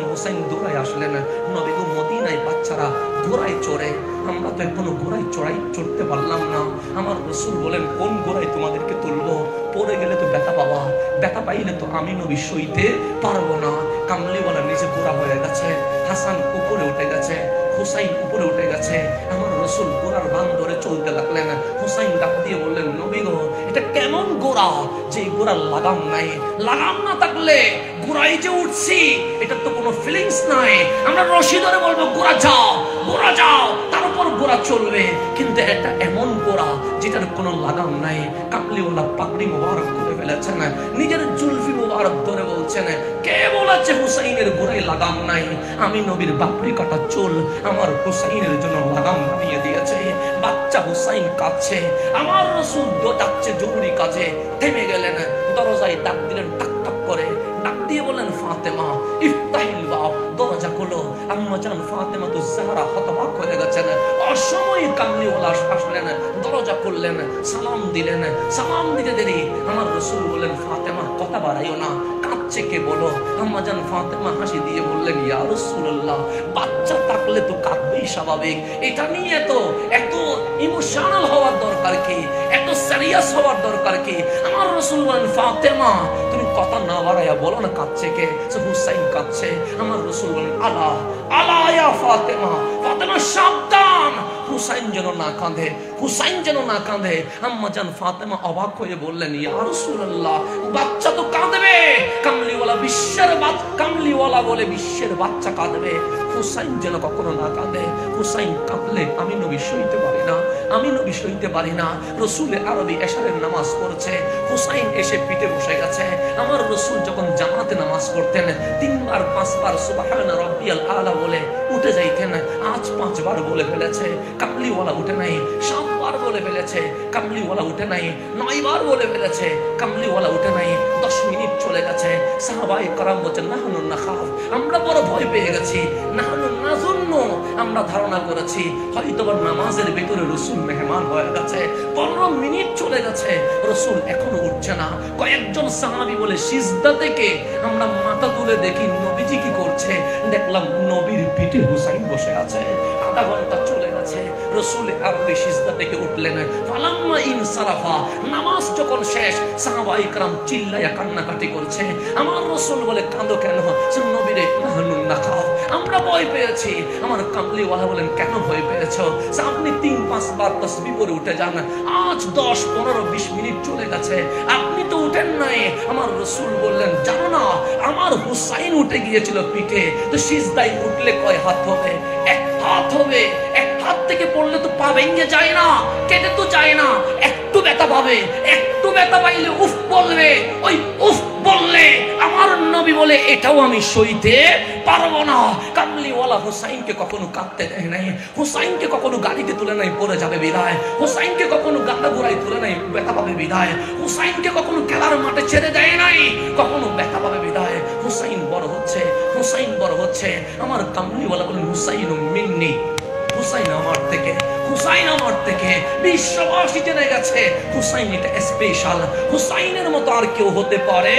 হুসাইন দৌড়ায় আসলেন। নবী গো, মদিনায় বাচ্চারা ঘোড়ায় চড়ে, আমরা তো এখনো ঘোড়ায় চড়তে পারলাম না। আমার রাসূল বলেন, কোন ঘোড়ায় তোমাদেরকে তুলবো? পড়ে গেলে তো ব্যথা পাবা, ব্যথা পাইলে তো আমি নবী সইতে পারবো না। কামলিওয়ালা নিচে ঘোড়া হয়ে গেছে, হাসান উপরে উঠে গেছে, হুসাইন উপরে উঠে গেছে। আমার রাসূল ঘোড়ার বান ধরে চলতে লাগলেন। হুসাইন ডাক দিয়ে বললেন, নবী গো, এটা কেমন ঘোড়া যে ঘোড়ার লাগাম নাই? লাগাম না থাকলে ঘোড়ায় যে উঠছি এটার তো কোনো ফিলিংস নাই। আমরা রশি ধরে বলবো ঘোড়া যাও, ঘোড়া যাও, তার উপর ঘোড়া চলবে। কিন্তু এটা এমন ঘোড়া যেটার কোনো লাগাম নাই। কামলিওয়ালা পাগড়ি মোবারক করে ফেলেছেন, নিজের জুলফি মোবারক ধরে বলছেন, কে বলেছে হুসাইনের ঘোড়ায় লাগাম নাই? আমি নবীর বাপরি কাটা চুল আমার হুসাইনের জন্য লাগাম বানিয়ে দিয়েছে। বাচ্চা হুসাইন কাঁদছে, আমার রাসূল যাচ্ছে জরুরি কাজে, থেমে গেলেন। দরজায় ডাক দিলেন, টাক টাক করে ডাক দিয়ে বললেন, ফাতেমা ইফতাহিল বাব, দরজা খোলো। আম্মা জান ফাতেমা তো জাহরা হতবাক হয়ে গেছেন। অসময়ে কামলিওয়ালা আসলেন, দরজা খুললেন, সালাম দিলেন। সালাম দিতে দেরি আমার রাসূল বললেন, ফাতেমা কথা বাড়াইও না, কাঁদছে কে বলো? আম্মা জান ফাতেমা হাসি দিয়ে বললেন, ইয়া রাসূলুল্লাহ, বাচ্চা থাকলে তো কাঁদবেই স্বাভাবিক, এটা নিয়ে এত ইমোশনাল হওয়ার দরকার কি? এত সিরিয়াস হওয়ার দরকার কি? আমার রাসূল বলেন, ফাতেমা তুমি কথা না বাড়াইয়া বলো না কাঁদছে কে? হুসাইন কাঁদছে। আমার রাসূল বলেন, আলা আলা ইয়া ফাতেমা, ফাতেমা সাবধান, হুসাইন যেন না কাঁদে, হুসাইন যেন না কাঁদে। আম্মা জান ফাতেমা অবাক হয়ে বললেন, ইয়া রাসূলুল্লাহ, বাচ্চা তো কাঁদবে। কামলিওয়ালা বলে বিশ্বের বাচ্চা কাঁদবে, হুসাইন যেন কখনো না কাঁদে। হুসাইন কাঁদলে আমি নবী সইতে পারি না, আমি নবী সইতে পারি না। রাসূল আরবি এশারের নামাজ পড়ছে, হুসাইন এসে পিঠে বসে গেছে। আমার রাসূল যখন জামাতে নামাজ পড়তেন 3 বার 5 বার সুবহান রাব্বিয়াল আলা বলে উঠে যাইতেন। আজ 5 বার বলে ফেলেছে, কামলিওয়ালা উঠে নাই। 7 বার বলে ফেলেছে, কামলিওয়ালা উঠে নাই। 9 বার বলে ফেলেছে, কামলিওয়ালা উঠে নাই। 10 মিনিট চলে গেছে। সাহাবায়ে কেরাম বলেন, নাহনু নাখাফ, আমরা বড় ভয় পেয়ে গেছি। নাহনু নাযুন্নু, আমরা ধারণা করেছি হয়তোবা নামাজের ভিতরে রাসূল মেহমান হয়ে গেছে। 15 মিনিট চলে গেছে, রাসূল এখনো উঠছে না। কয়েকজন সাহাবী বলে, সিজদা থেকে আমরা মাথা তুলে দেখি নবীজি কি করছে। দেখলাম নবীর পিঠে হুসাইন বসে আছে। আধা ঘন্টা চলে গেছে, রাসূল আরবি সিজদা থেকে উঠলেন। ফালাম্মা ইনসারাফা, নামাজ যখন শেষ, সাহাবায়ে কেরাম চিল্লায়া কান্নাকাটি করছে। আমার রাসূল বলে, কাঁদো কেন? নবীরে নাহনু নাখাফ, আমরা ভয় পেয়েছি। আমার কামলিওয়ালা বলেন, কেন ভয় পেয়েছো? আপনি 3-5 বার তাসবিহ পড়ে উঠে যান। আজ 10, 15, 20 মিনিট চলে গেছে, আপনি তো উঠেন নাই। আমার রাসূল বললেন, জানো না আমার হুসাইন উঠে গিয়েছিল পিঠে, তো সিজদায় উঠলে কয় হাত হবে? 1 হাত হবে। 1 হাত থেকে পড়লে তো পা ভেঙে যায় না, কেটে তো যায় না, একটু ব্যথা পাবে। একটু ব্যথা পাইলে উফ বলবে, ওই উফ বললে আমার নবী বলে, এটাও আমি সইতে পারবো না। কামলিওয়ালা হুসাইনকে কখনো কাঁদতে দেয় নাই, হুসাইনকে কখনো গাড়িতে তুলে নাই পড়ে যাবে বিদায়, হুসাইনকে কখনো গাড়া ঘোড়ায় তুলে নাই ব্যথা পাবে বিদায়, হুসাইনকে কখনো খেলার মাঠে ছেড়ে দেয় নাই কখনো ব্যথা পাবে বিদায়। হুসাইন বড় হচ্ছে, হুসাইন বড় হচ্ছে। আমার কামলিওয়ালা বলেন, হুসাইন মিন্নি, হুসাইন আমার থেকে, হুসাইন আমার থেকে। বিশ্ববাসী জেনে গেছে হুসাইন এটা স্পেশাল, হুসাইনের মতো আর কেউ হতে পারে